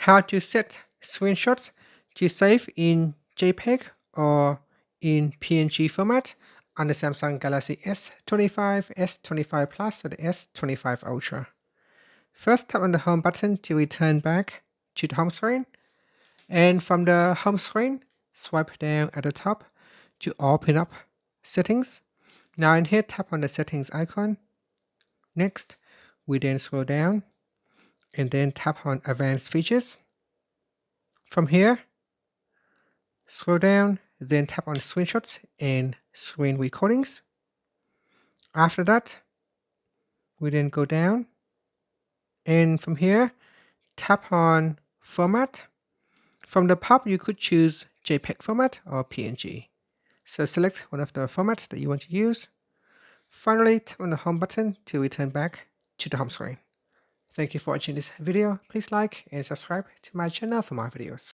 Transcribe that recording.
how to set screenshots to save in JPEG or in PNG format on the Samsung Galaxy S25, S25 Plus, or the S25 Ultra. First, tap on the home button to return back to the home screen. And from the home screen, swipe down at the top to open up settings. Now in here, tap on the settings icon. Next, we then scroll down and then tap on advanced features. From here, scroll down, then tap on screenshots and screen recordings. After that, we then go down, and from here, tap on format. From the pop, you could choose JPEG format or PNG. So select one of the formats that you want to use. Finally, tap on the home button to return back to the home screen. Thank you for watching this video. Please like and subscribe to my channel for more videos.